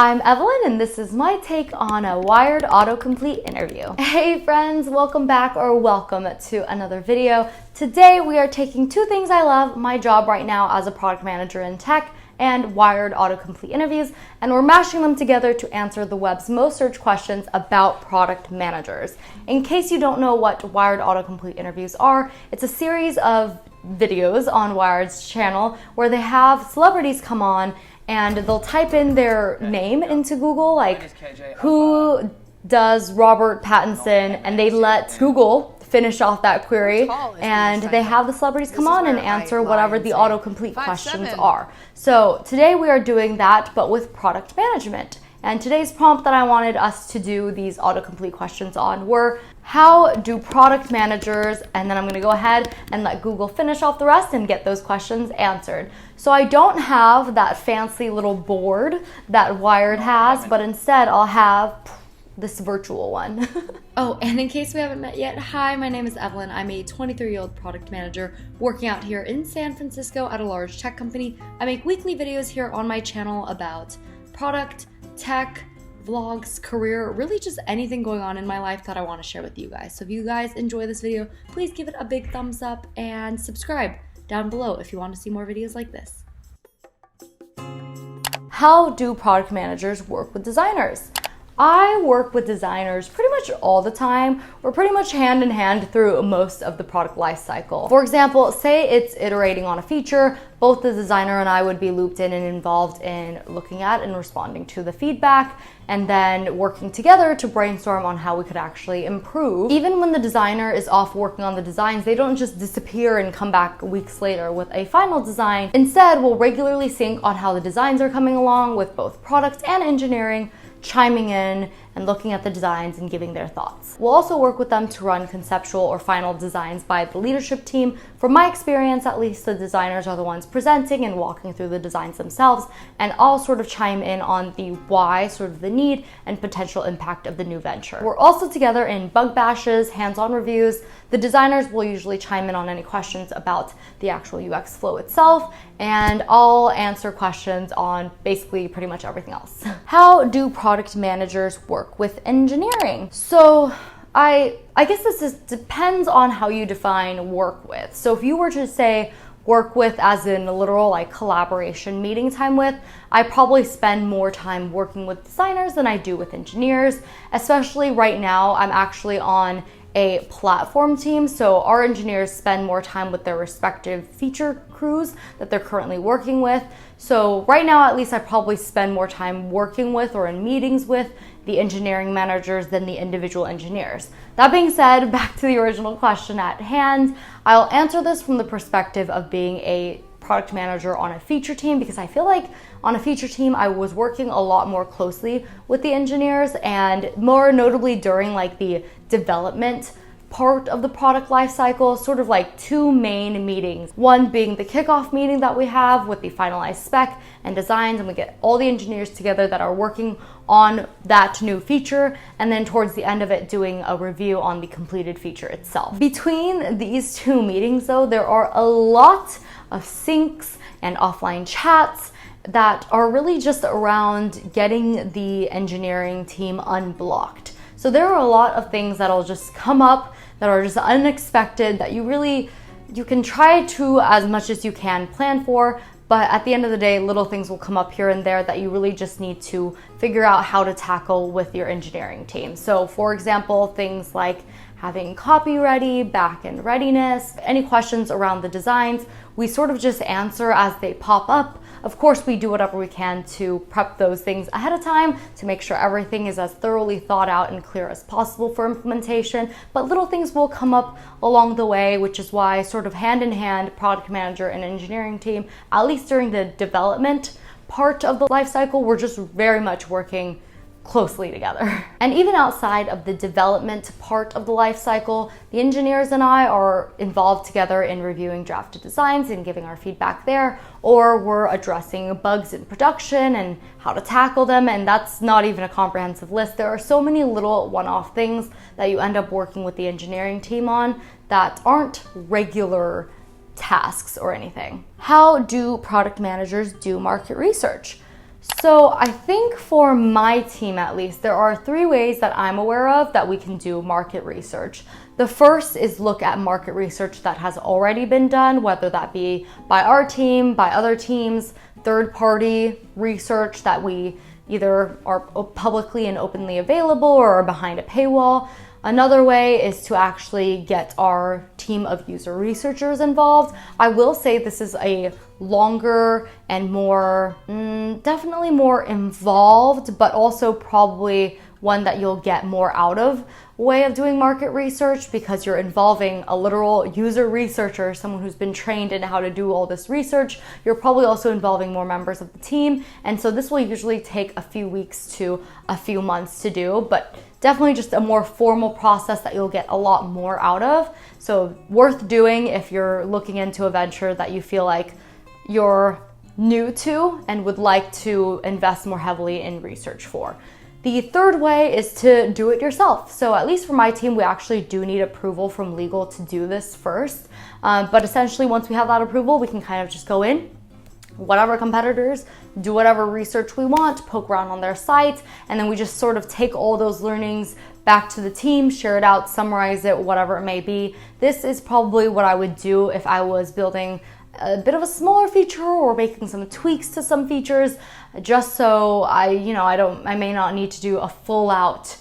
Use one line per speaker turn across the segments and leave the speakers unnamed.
I'm Evelyn, and this is my take on a Wired autocomplete interview. Hey friends, welcome back or welcome to another video. Today we are taking two things I love, my job right now as a product manager in tech and Wired autocomplete interviews, and we're mashing them together to answer the web's most searched questions about product managers. In case you don't know what Wired autocomplete interviews are, it's a series of videos on Wired's channel where they have celebrities come on and they'll type in their name into Google, like who does Robert Pattinson, and they let Google finish off that query, and they have the celebrities come on and answer whatever the autocomplete questions are. So today we are doing that, but with product management. And today's prompt that I wanted us to do these autocomplete questions on were, how do product managers, and then I'm gonna go ahead and let Google finish off the rest and get those questions answered. So I don't have that fancy little board that Wired has, but instead I'll have this virtual one. Oh, and in case we haven't met yet, hi, my name is Evelyn. I'm a 23-year-old product manager working out here in San Francisco at a large tech company. I make weekly videos here on my channel about product, tech, vlogs, career, really just anything going on in my life that I want to share with you guys. So if you guys enjoy this video, please give it a big thumbs up and subscribe down below if you want to see more videos like this. How do product managers work with designers? I work with designers pretty much all the time. We're pretty much hand in hand through most of the product lifecycle. For example, say it's iterating on a feature, both the designer and I would be looped in and involved in looking at and responding to the feedback, and then working together to brainstorm on how we could actually improve. Even when the designer is off working on the designs, they don't just disappear and come back weeks later with a final design. Instead, we'll regularly sync on how the designs are coming along with both product and engineering, chiming in and looking at the designs and giving their thoughts. We'll also work with them to run conceptual or final designs by the leadership team. From my experience, at least, the designers are the ones presenting and walking through the designs themselves, and I'll sort of chime in on the why, sort of the need and potential impact of the new venture. We're also together in bug bashes, hands-on reviews. The designers will usually chime in on any questions about the actual UX flow itself, and I'll answer questions on basically pretty much everything else. How do product managers work with engineering? So I guess this depends on how you define work with. So if you were to say work with as in a literal like collaboration meeting time with, I probably spend more time working with designers than I do with engineers. Especially right now, I'm actually on a platform team, so our engineers spend more time with their respective feature crews that they're currently working with. So right now, at least, I probably spend more time working with or in meetings with the engineering managers than the individual engineers. That being said, back to the original question at hand, I'll answer this from the perspective of being a product manager on a feature team, because I feel like on a feature team I was working a lot more closely with the engineers, and more notably during like the development part of the product lifecycle, sort of like two main meetings. One being the kickoff meeting that we have with the finalized spec and designs, and we get all the engineers together that are working on that new feature, and then towards the end of it doing a review on the completed feature itself. Between these two meetings though, there are a lot of syncs and offline chats that are really just around getting the engineering team unblocked. So there are a lot of things that'll just come up that are just unexpected that you can try to, as much as you can, plan for, but at the end of the day, little things will come up here and there that you really just need to figure out how to tackle with your engineering team. So for example, things like having copy ready, back-end readiness, any questions around the designs, we sort of just answer as they pop up. Of course, we do whatever we can to prep those things ahead of time to make sure everything is as thoroughly thought out and clear as possible for implementation, but little things will come up along the way, which is why sort of hand in hand, product manager and engineering team, at least during the development part of the life cycle, we're just very much working closely together. And even outside of the development part of the life cycle, the engineers and I are involved together in reviewing drafted designs and giving our feedback there, or we're addressing bugs in production and how to tackle them, and that's not even a comprehensive list. There are so many little one-off things that you end up working with the engineering team on that aren't regular tasks or anything. How do product managers do market research? So I think for my team, at least, there are 3 ways that I'm aware of that we can do market research. The first is look at market research that has already been done, whether that be by our team, by other teams, third-party research that we either are publicly and openly available or are behind a paywall. Another way is to actually get our team of user researchers involved. I will say this is a longer and more, definitely more involved, but also probably one that you'll get more out of way of doing market research, because you're involving a literal user researcher, someone who's been trained in how to do all this research. You're probably also involving more members of the team. And so this will usually take a few weeks to a few months to do, but definitely just a more formal process that you'll get a lot more out of. So worth doing if you're looking into a venture that you feel like you're new to and would like to invest more heavily in research for. The third way is to do it yourself. So at least for my team, we actually do need approval from legal to do this first. But essentially, once we have that approval, we can kind of just go in, whatever competitors, do whatever research we want, poke around on their site, and then we just sort of take all those learnings back to the team, share it out, summarize it, whatever it may be. This is probably what I would do if I was building a bit of a smaller feature or making some tweaks to some features, just so I may not need to do a full out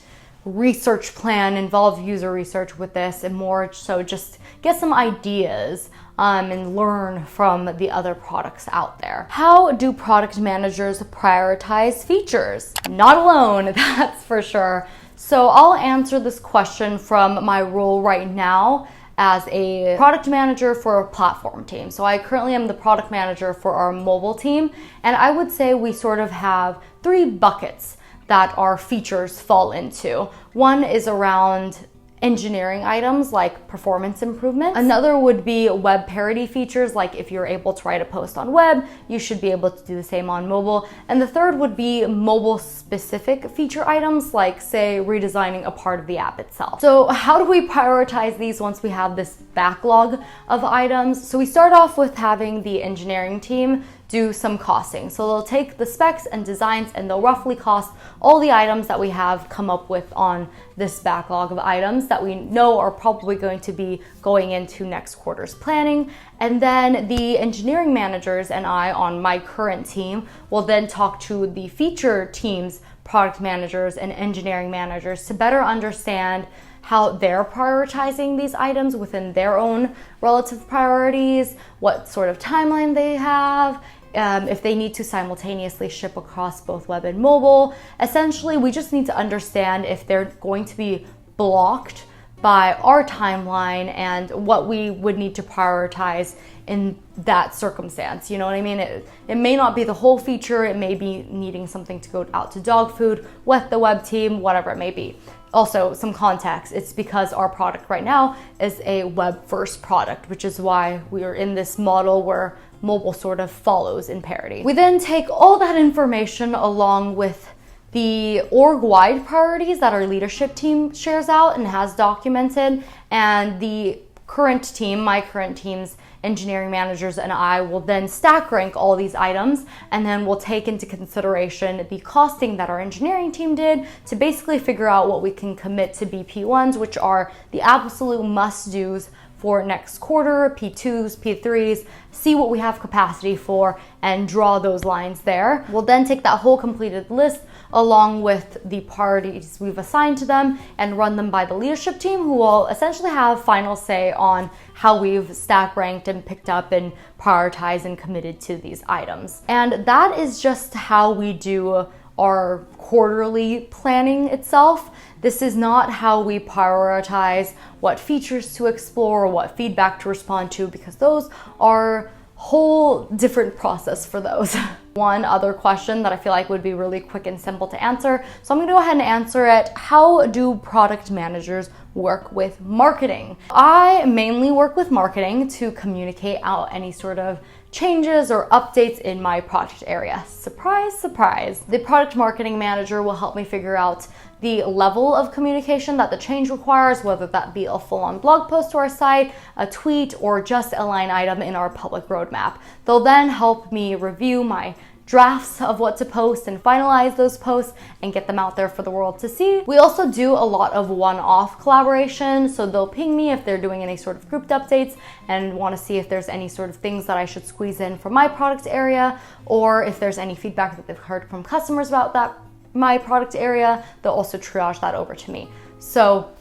research plan, involve user research with this, and more so just get some ideas and learn from the other products out there. How do product managers prioritize features? Not alone, that's for sure. So I'll answer this question from my role right now as a product manager for a platform team. So I currently am the product manager for our mobile team, and I would say we sort of have 3 buckets that our features fall into. One is around engineering items like performance improvements. Another would be web parity features, like if you're able to write a post on web, you should be able to do the same on mobile. And the third would be mobile specific feature items, like say redesigning a part of the app itself. So how do we prioritize these once we have this backlog of items? So we start off with having the engineering team do some costing. So they'll take the specs and designs and they'll roughly cost all the items that we have come up with on this backlog of items that we know are probably going to be going into next quarter's planning. And then the engineering managers and I on my current team will then talk to the feature teams, product managers and engineering managers to better understand how they're prioritizing these items within their own relative priorities, what sort of timeline they have, if they need to simultaneously ship across both web and mobile. Essentially, we just need to understand if they're going to be blocked by our timeline and what we would need to prioritize in that circumstance. You know what I mean? It may not be the whole feature. It may be needing something to go out to dog food with the web team, whatever it may be. Also, some context, it's because our product right now is a web first product, which is why we are in this model where mobile sort of follows in parity. We then take all that information along with the org-wide priorities that our leadership team shares out and has documented, and the current team, my current team's engineering managers and I will then stack rank all these items, and then we'll take into consideration the costing that our engineering team did to basically figure out what we can commit to BP1s, which are the absolute must-dos for next quarter, P2s, P3s, see what we have capacity for and draw those lines there. We'll then take that whole completed list along with the priorities we've assigned to them and run them by the leadership team, who will essentially have final say on how we've stack ranked and picked up and prioritized and committed to these items. And that is just how we do our quarterly planning itself. This is not how we prioritize what features to explore or what feedback to respond to, because those are whole different process for those. One other question that I feel like would be really quick and simple to answer, so I'm gonna go ahead and answer it. How do product managers work with marketing? I mainly work with marketing to communicate out any sort of changes or updates in my product area. Surprise, surprise. The product marketing manager will help me figure out the level of communication that the change requires, whether that be a full-on blog post to our site, a tweet, or just a line item in our public roadmap. They'll then help me review my drafts of what to post and finalize those posts and get them out there for the world to see. We also do a lot of one-off collaboration, so they'll ping me if they're doing any sort of grouped updates and want to see if there's any sort of things that I should squeeze in for my product area, or if there's any feedback that they've heard from customers about that my product area, they'll also triage that over to me. So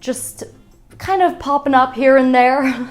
just kind of popping up here and there,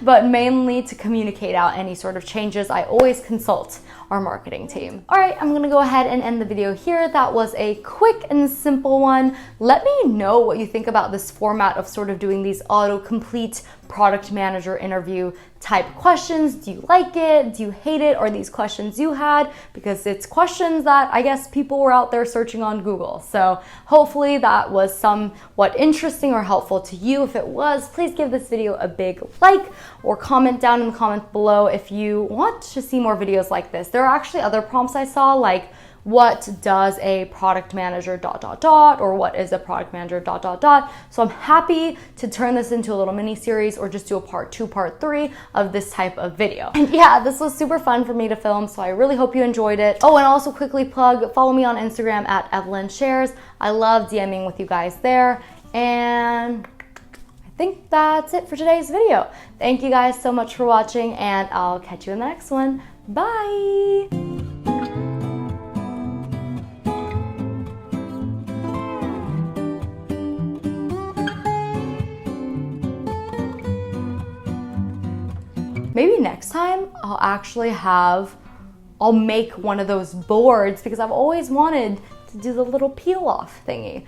but mainly to communicate out any sort of changes. I always consult our marketing team. All right, I'm gonna go ahead and end the video here. That was a quick and simple one. Let me know what you think about this format of sort of doing these autocomplete product manager interview type questions. Do you like it? Do you hate it? Are these questions you had? Because it's questions that I guess people were out there searching on Google. So hopefully that was somewhat interesting or helpful to you. If it was, please give this video a big like or comment down in the comments below if you want to see more videos like this. There are actually other prompts I saw, like what does a product manager ... or what is a product manager ... So I'm happy to turn this into a little mini series or just do a part 2, part 3 of this type of video. And yeah, this was super fun for me to film, so I really hope you enjoyed it. Oh, and also quickly plug, follow me on Instagram at Evelyn Shares. I love DMing with you guys there. And I think that's it for today's video. Thank you guys so much for watching, and I'll catch you in the next one. Bye! Maybe next time I'll make one of those boards, because I've always wanted to do the little peel off thingy.